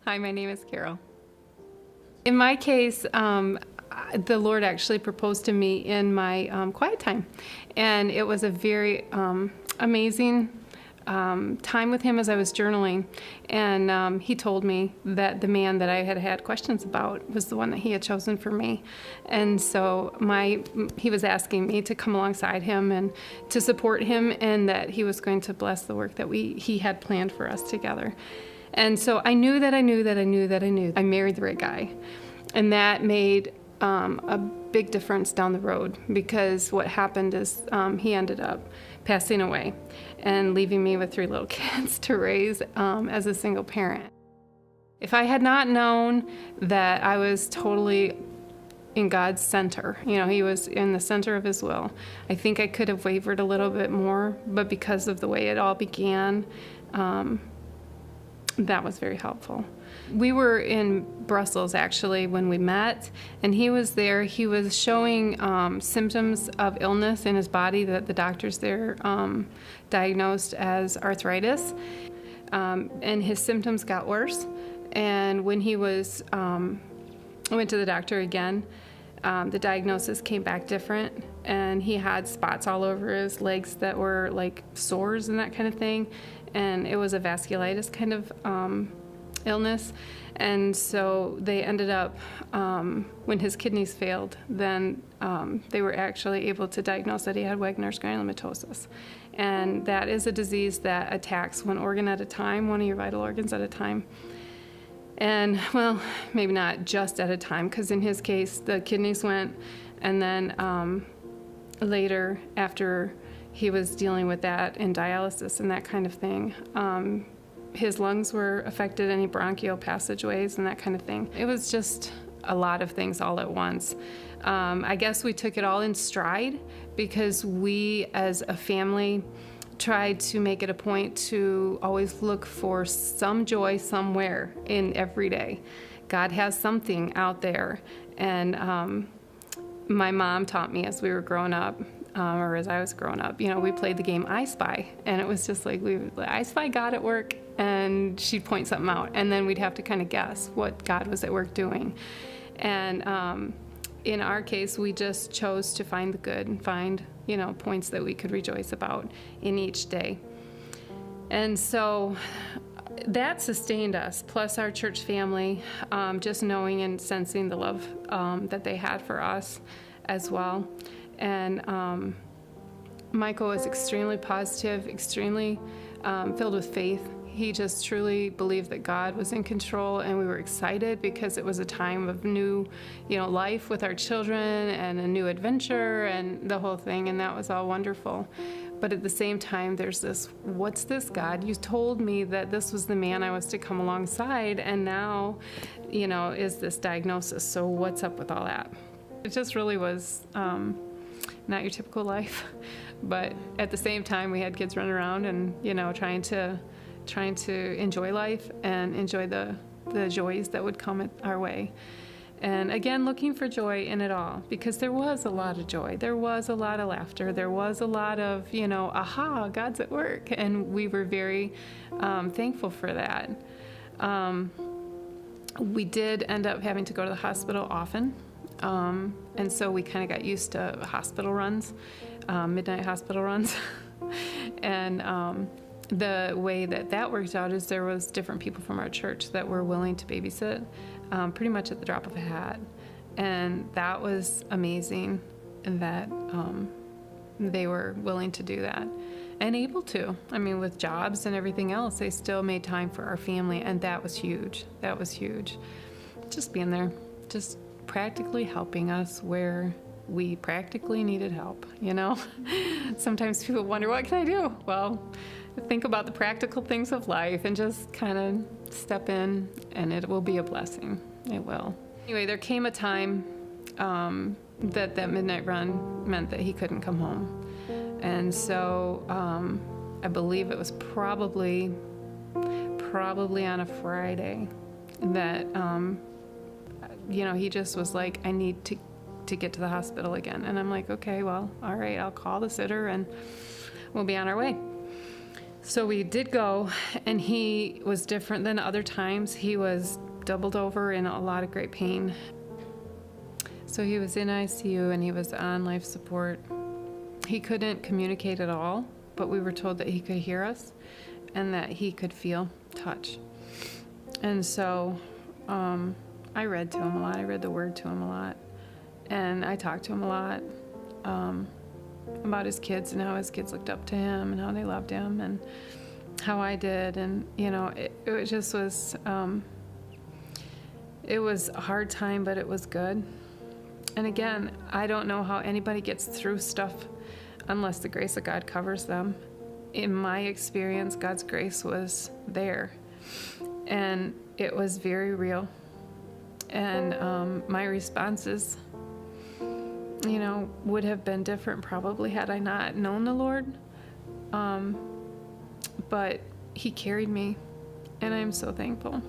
Hi, my name is Carol. In my case, the Lord actually proposed to me in my quiet time, and it was a very amazing time with him as I was journaling, and he told me that the man that I had had questions about was the one that he had chosen for me. And so he was asking me to come alongside him and to support him, and that he was going to bless the work that he had planned for us together. And so I knew that I married the right guy. And that made a big difference down the road, because what happened is he ended up passing away and leaving me with 3 little kids to raise as a single parent. If I had not known that I was totally in God's center, he was in the center of his will, I think I could have wavered a little bit more, but because of the way it all began, that was very helpful. We were in Brussels, actually, when we met, and he was there. He was showing symptoms of illness in his body that the doctors there diagnosed as arthritis, and his symptoms got worse. And when he went to the doctor again, the diagnosis came back different, and he had spots all over his legs that were like sores and that kind of thing, and it was a vasculitis kind of illness. And so they ended up, when his kidneys failed, then they were actually able to diagnose that he had Wegener's granulomatosis. And that is a disease that attacks one organ at a time, one of your vital organs at a time. And, well, maybe not just at a time, because in his case, the kidneys went, and then later, after he was dealing with that and dialysis and that kind of thing, his lungs were affected, any bronchial passageways and that kind of thing. It was just a lot of things all at once. I guess we took it all in stride, because we as a family tried to make it a point to always look for some joy somewhere in every day. God has something out there. And my mom taught me as we were growing up, or as I was growing up, we played the game I Spy, and it was just like I spy God at work, and she'd point something out, and then we'd have to kind of guess what God was at work doing. And in our case, we just chose to find the good and find, points that we could rejoice about in each day. And so that sustained us, plus our church family, just knowing and sensing the love that they had for us as well. And Michael was extremely positive, extremely filled with faith. He just truly believed that God was in control, and we were excited because it was a time of new, life with our children and a new adventure and the whole thing, and that was all wonderful. But at the same time, there's this, what's this, God? You told me that this was the man I was to come alongside, and now, is this diagnosis, so what's up with all that? It just really was not your typical life, but at the same time, we had kids running around and, trying to enjoy life and enjoy the joys that would come our way. And again, looking for joy in it all, because there was a lot of joy. There was a lot of laughter. There was a lot of, aha, God's at work. And we were very thankful for that. We did end up having to go to the hospital often. And so we kind of got used to hospital runs, midnight hospital runs. And the way that worked out is there was different people from our church that were willing to babysit pretty much at the drop of a hat. And that was amazing that they were willing to do that and able to. I mean, with jobs and everything else, they still made time for our family, and that was huge. That was huge. Just being there, just practically helping us where we practically needed help, Sometimes people wonder, what can I do? Well, think about the practical things of life and just kind of step in, and it will be a blessing. It will. Anyway, there came a time that midnight run meant that he couldn't come home. And so I believe it was probably on a Friday that, he just was like, I need to get to the hospital again. And I'm like, okay, well, all right, I'll call the sitter and we'll be on our way. So we did go, and he was different than other times. He was doubled over in a lot of great pain. So he was in ICU and he was on life support. He couldn't communicate at all, but we were told that he could hear us and that he could feel touch. And so I read to him a lot. I read the word to him a lot. And I talked to him a lot about his kids and how his kids looked up to him and how they loved him and how I did. And, you know, it just was, it was a hard time, but it was good. And again, I don't know how anybody gets through stuff unless the grace of God covers them. In my experience, God's grace was there. And it was very real. And my responses, you know, would have been different probably had I not known the Lord. But he carried me, and I'm so thankful.